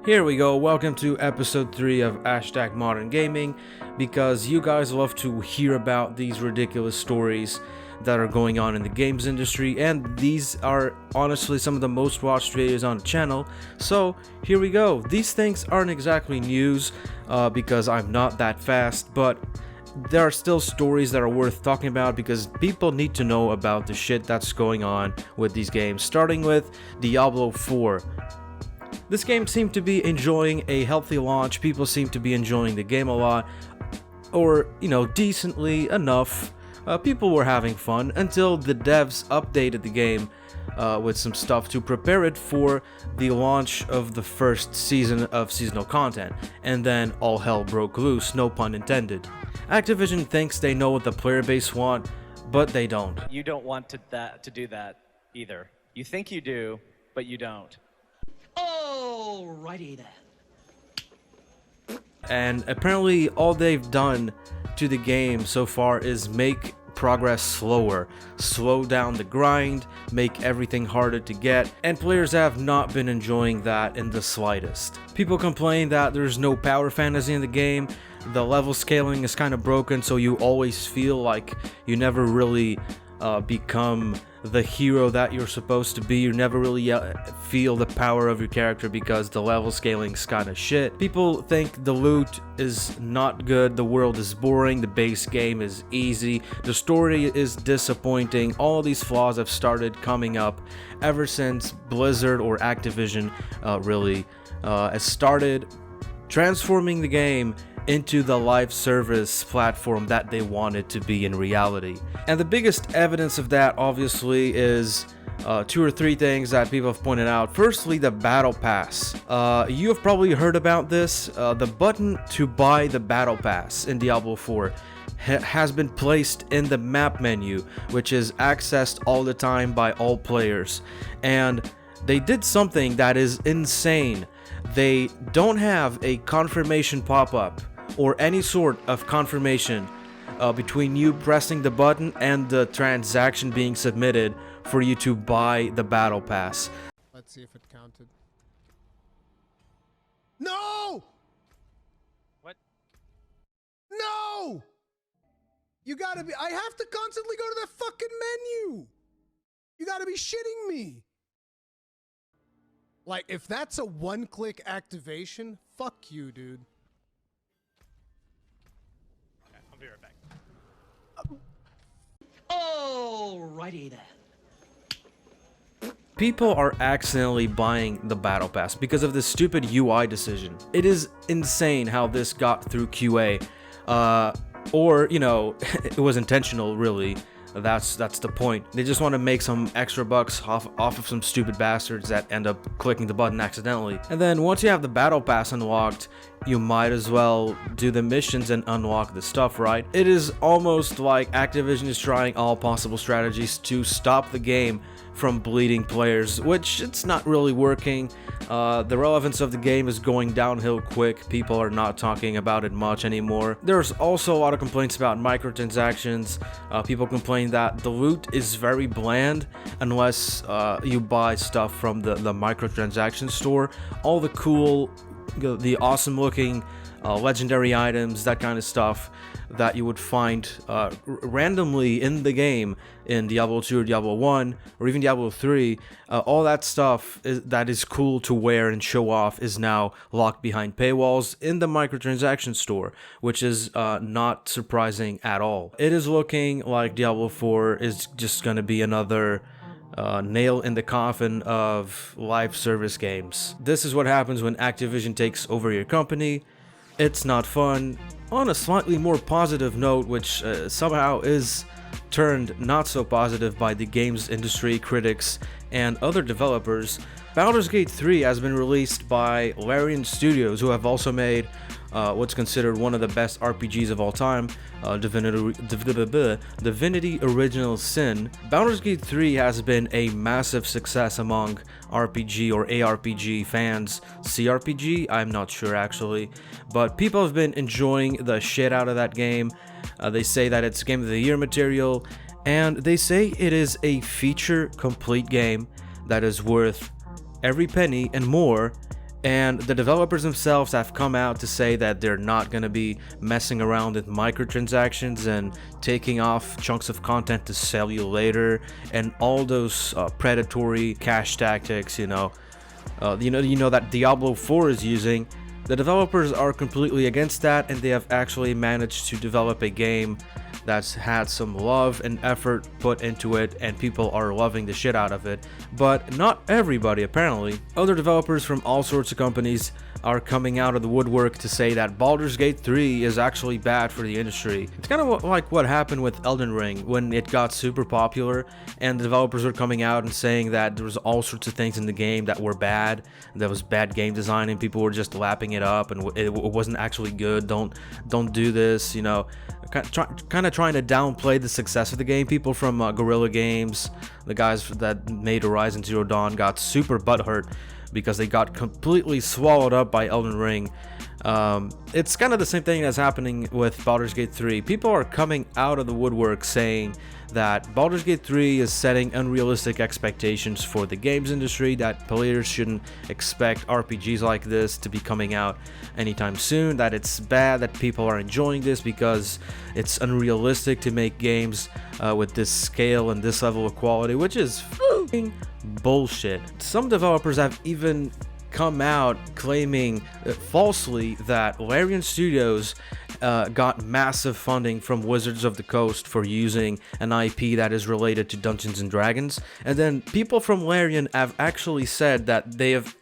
Here we go, welcome to episode 3 of #Modern Gaming, because you guys love to hear about these ridiculous stories that are going on in the games industry, and these are honestly some of the most watched videos on the channel. So here we go. These things aren't exactly news because I'm not that fast, but there are still stories that are worth talking about because people need to know about the shit that's going on with these games, starting with Diablo 4. This game seemed to be enjoying a healthy launch. People seem to be enjoying the game a lot, or, decently enough. People were having fun until the devs updated the game with some stuff to prepare it for the launch of the first season of seasonal content, and then all hell broke loose, no pun intended. Activision thinks they know what the player base want, but they don't. You don't want to do that either. You think you do, but you don't. Alrighty then. And apparently all they've done to the game so far is make progress slower, slow down the grind, make everything harder to get, and players have not been enjoying that in the slightest. People complain that there's no power fantasy in the game, the level scaling is kind of broken, so you always feel like you never really become the hero that you're supposed to be. You never really feel the power of your character because the level scaling's kind of shit. People think the loot is not good, the world is boring, the base game is easy, the story is disappointing. All these flaws have started coming up ever since Blizzard or Activision really has started transforming the game into the live service platform that they want it to be in reality. And the biggest evidence of that obviously is 2 or 3 things that people have pointed out. Firstly, the battle pass. You have probably heard about this. The button to buy the battle pass in Diablo 4 has been placed in the map menu, which is accessed all the time by all players. And they did something that is insane. They don't have a confirmation pop-up or any sort of confirmation between you pressing the button and the transaction being submitted for you to buy the battle pass. Let's see if it counted. No! What? No! You gotta be, I have to constantly go to the fucking menu. You gotta be shitting me. Like, if that's a one-click activation, fuck you, dude. Okay, I'll be right back. Alrighty then. People are accidentally buying the battle pass because of this stupid UI decision. It is insane how this got through QA, or it was intentional, really. That's the point. They just want to make some extra bucks off of some stupid bastards that end up clicking the button accidentally. And then once you have the battle pass unlocked, you might as well do the missions and unlock the stuff, right? It is almost like Activision is trying all possible strategies to stop the game from bleeding players, which it's not really working. The relevance of the game is going downhill quick. People are not talking about it much anymore. There's also a lot of complaints about microtransactions. People complain that the loot is very bland unless you buy stuff from the microtransaction store. All the cool, the awesome looking legendary items, that kind of stuff that you would find randomly in the game in Diablo 2 or Diablo 1 or even Diablo 3, all that stuff that is cool to wear and show off is now locked behind paywalls in the microtransaction store, which is not surprising at all. It is looking like Diablo 4 is just going to be another nail in the coffin of live service games. This is what happens when Activision takes over your company. It's not fun. On a slightly more positive note, which somehow is turned not so positive by the games industry, critics, and other developers, Baldur's Gate 3 has been released by Larian Studios, who have also made what's considered one of the best RPGs of all time, Divinity Original Sin. Baldur's Gate 3 has been a massive success among RPG or ARPG fans. CRPG? I'm not sure actually, but people have been enjoying the shit out of that game. They say that it's Game of the Year material, and they say it is a feature complete game that is worth every penny and more, And the developers themselves have come out to say that they're not going to be messing around with microtransactions and taking off chunks of content to sell you later, and all those predatory cash tactics, you know that Diablo 4 is using. The developers are completely against that, and they have actually managed to develop a game that's had some love and effort put into it, and people are loving the shit out of it. But not everybody, apparently. Other developers from all sorts of companies are coming out of the woodwork to say that Baldur's Gate 3 is actually bad for the industry. It's kind of like what happened with Elden Ring when it got super popular, and the developers were coming out and saying that there was all sorts of things in the game that were bad, that was bad game design, and people were just lapping it up, and it wasn't actually good. Don't do this, you know. Kind of trying to downplay the success of the game. People from Guerrilla Games, the guys that made Horizon Zero Dawn, got super butthurt because they got completely swallowed up by Elden Ring. It's kind of the same thing that's happening with Baldur's Gate 3. People are coming out of the woodwork saying that Baldur's Gate 3 is setting unrealistic expectations for the games industry, that players shouldn't expect RPGs like this to be coming out anytime soon, that it's bad that people are enjoying this because it's unrealistic to make games with this scale and this level of quality, which is fucking bullshit. Some developers have even come out claiming falsely that Larian Studios got massive funding from Wizards of the Coast for using an IP that is related to Dungeons and Dragons, and then people from Larian have actually said that they have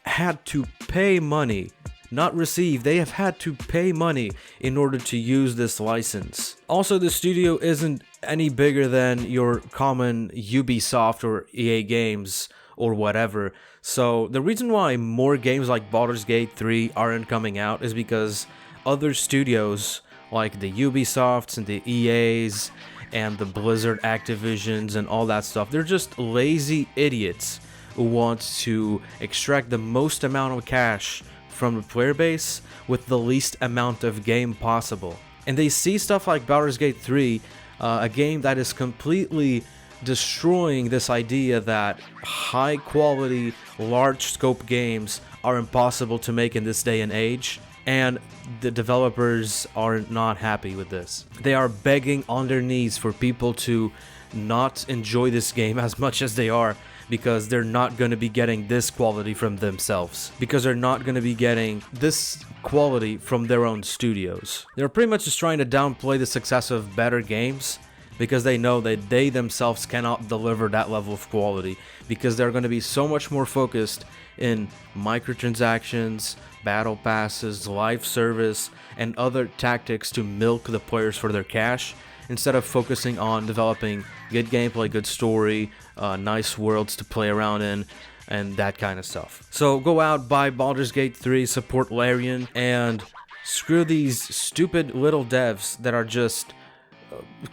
had to pay money, not receive, they have had to pay money in order to use this license. Also, the studio isn't any bigger than your common Ubisoft or EA Games or whatever. So the reason why more games like Baldur's Gate 3 aren't coming out is because other studios like the Ubisofts and the EAs and the Blizzard Activisions and all that stuff, they're just lazy idiots who want to extract the most amount of cash from the player base with the least amount of game possible. And they see stuff like Baldur's Gate 3, a game that is completely destroying this idea that high quality, large scope games are impossible to make in this day and age, and the developers are not happy with this. They are begging on their knees for people to not enjoy this game as much as they are, because they're not going to be getting this quality from themselves, because they're not going to be getting this quality from their own studios. They're pretty much just trying to downplay the success of better games because they know that they themselves cannot deliver that level of quality, because they're going to be so much more focused in microtransactions, battle passes, live service, and other tactics to milk the players for their cash, instead of focusing on developing good gameplay, good story, nice worlds to play around in, and that kind of stuff. So go out, buy Baldur's Gate 3, support Larian, and screw these stupid little devs that are just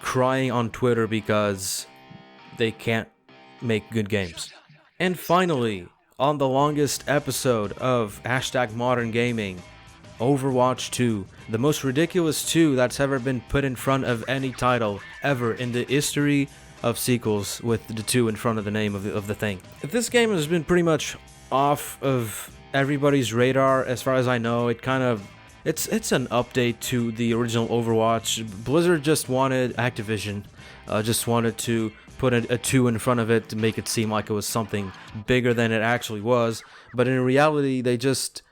crying on Twitter because they can't make good games. And finally, on the longest episode of #ModernGaming, Overwatch 2, the most ridiculous 2 that's ever been put in front of any title ever in the history of sequels, with the 2 in front of the name of the thing. This game has been pretty much off of everybody's radar as far as I know. It's an update to the original Overwatch. Blizzard just wanted, Activision just wanted to put a 2 in front of it to make it seem like it was something bigger than it actually was, but in reality they just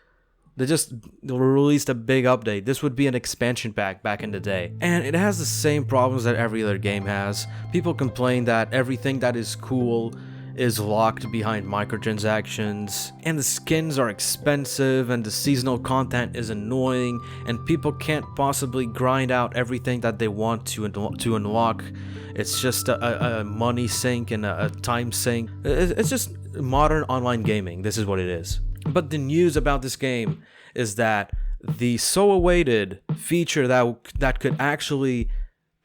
released a big update. This would be an expansion pack back in the day, and it has the same problems that every other game has. People complain that everything that is cool is locked behind microtransactions, and the skins are expensive, and the seasonal content is annoying, and people can't possibly grind out everything that they want to unlock. It's just a money sink and a time sink. It's just modern online gaming. This is what it is. But the news about this game is that the so awaited feature that could actually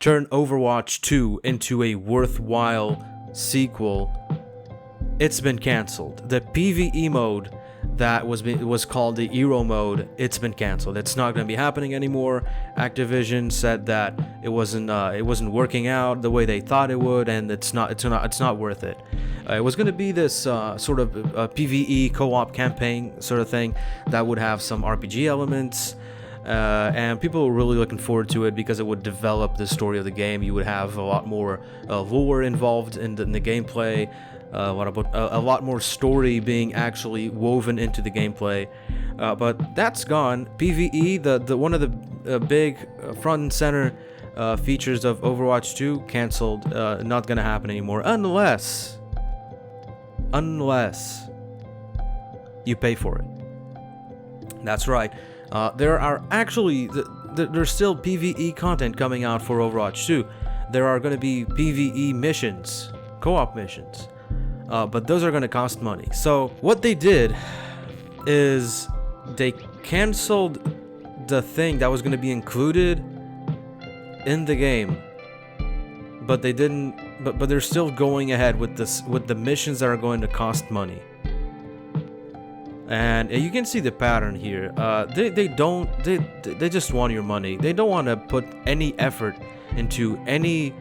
turn Overwatch 2 into a worthwhile sequel, it's been cancelled. The PvE mode that was called the Hero mode, it's been cancelled. It's not going to be happening anymore. Activision said that it wasn't working out the way they thought it would, and it's not worth it. It was going to be this sort of PvE co-op campaign sort of thing that would have some RPG elements, and people were really looking forward to it because it would develop the story of the game. You would have a lot more lore involved in the gameplay, a lot more story being actually woven into the gameplay. But that's gone. PvE, the one of the big front and center features of Overwatch 2, canceled. Not gonna happen anymore unless you pay for it. That's right. There are actually there's still PvE content coming out for Overwatch 2. There are going to be PvE missions, co-op missions, but those are going to cost money. So what they did is they canceled the thing that was going to be included in the game, but they didn't. But they're still going ahead with the missions that are going to cost money. And you can see the pattern here. They just want your money. They don't want to put any effort into any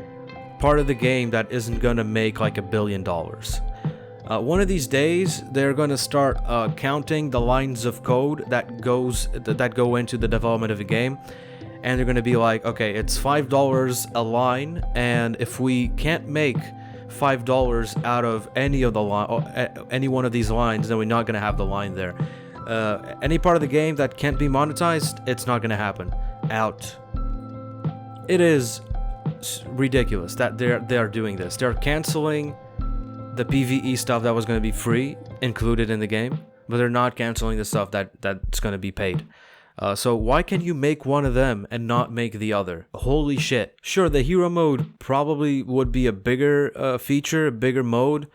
part of the game that isn't gonna make like $1 billion. One of these days, they're gonna start counting the lines of code that go into the development of a game, and they're gonna be like, okay, it's $5 a line, and if we can't make $5 out of any one of these lines, then we're not gonna have the line there. Any part of the game that can't be monetized, it's not gonna happen. Out. It is ridiculous that they're doing this. They're canceling the PvE stuff that was gonna be free, included in the game, but they're not canceling the stuff that's gonna be paid. So why can you make one of them and not make the other? Holy shit. Sure, the hero mode probably would be a bigger feature, a bigger mode,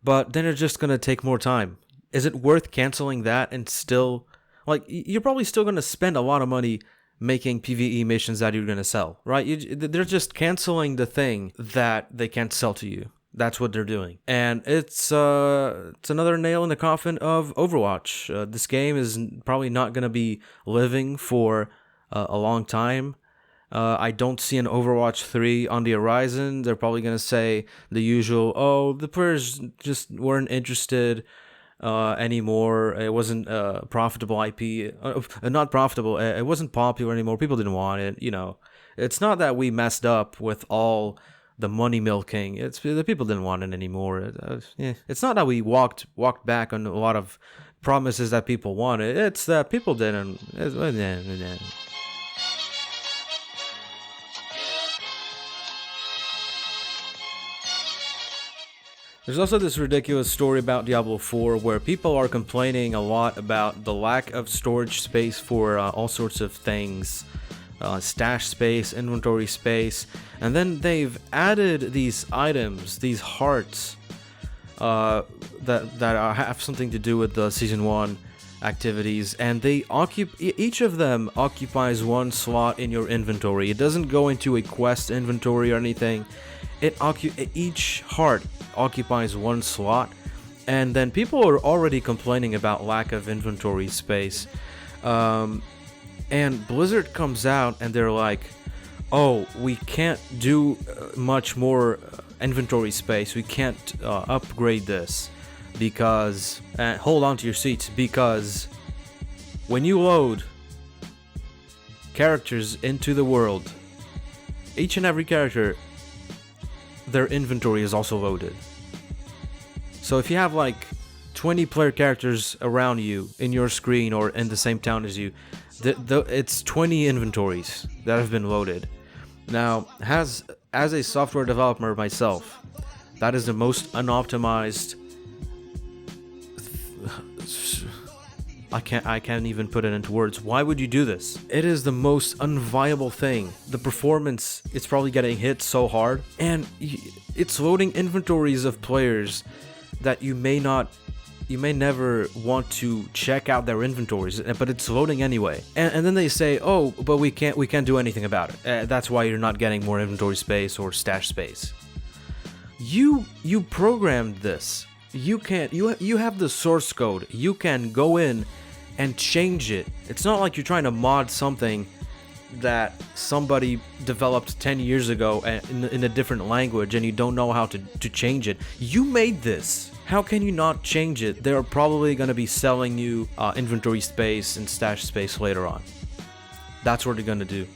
but then it's just gonna take more time. Is it worth canceling that and still... Like, you're probably still gonna spend a lot of money making PvE missions that you're gonna sell, right? They're just canceling the thing that they can't sell to you. That's what they're doing. And it's another nail in the coffin of Overwatch. This game is probably not going to be living for a long time. I don't see an Overwatch 3 on the horizon. They're probably going to say the usual, oh, the players just weren't interested anymore. It wasn't profitable IP. Not profitable. It wasn't popular anymore. People didn't want it. You know, it's not that we messed up with all the money milking. It's the people didn't want it anymore. It's not that we walked back on a lot of promises that people wanted. It's that people didn't. There's also this ridiculous story about Diablo 4 where people are complaining a lot about the lack of storage space for all sorts of things. Stash space, inventory space, and then they've added these items, these hearts, that have something to do with the Season 1 activities, and they each of them occupies one slot in your inventory. It doesn't go into a quest inventory or anything. Each heart occupies one slot, and then people are already complaining about lack of inventory space. And Blizzard comes out and they're like, oh, we can't do much more inventory space. We can't upgrade this because... hold on to your seats, because when you load characters into the world, each and every character, their inventory is also loaded. So if you have like 20 player characters around you in your screen or in the same town as you, it's 20 inventories that have been loaded. Now, as a software developer myself, that is the most unoptimized... I can't even put it into words. Why would you do this? It is the most unviable thing. The performance, it's probably getting hit so hard, and it's loading inventories of players that you may never want to check out their inventories, but it's loading anyway. And then they say, oh, but we can't do anything about it. That's why you're not getting more inventory space or stash space. You programmed this. You have the source code. You can go in and change it. It's not like you're trying to mod something that somebody developed 10 years ago in a different language and you don't know how to change it. You made this. How can you not change it? They're probably going to be selling you inventory space and stash space later on. That's what they're going to do.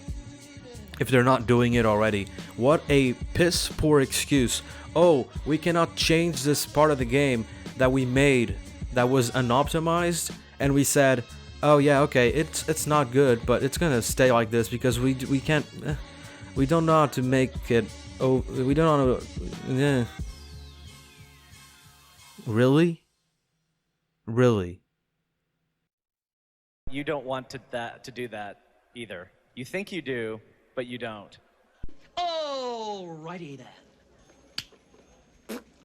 If they're not doing it already. What a piss poor excuse. Oh, we cannot change this part of the game that we made that was unoptimized, and we said, oh yeah, okay, it's not good, but it's gonna stay like this because we can't, we don't know how to make it. Oh, we don't know. Really? Really? You don't want to do that either. You think you do, but you don't. Alrighty then.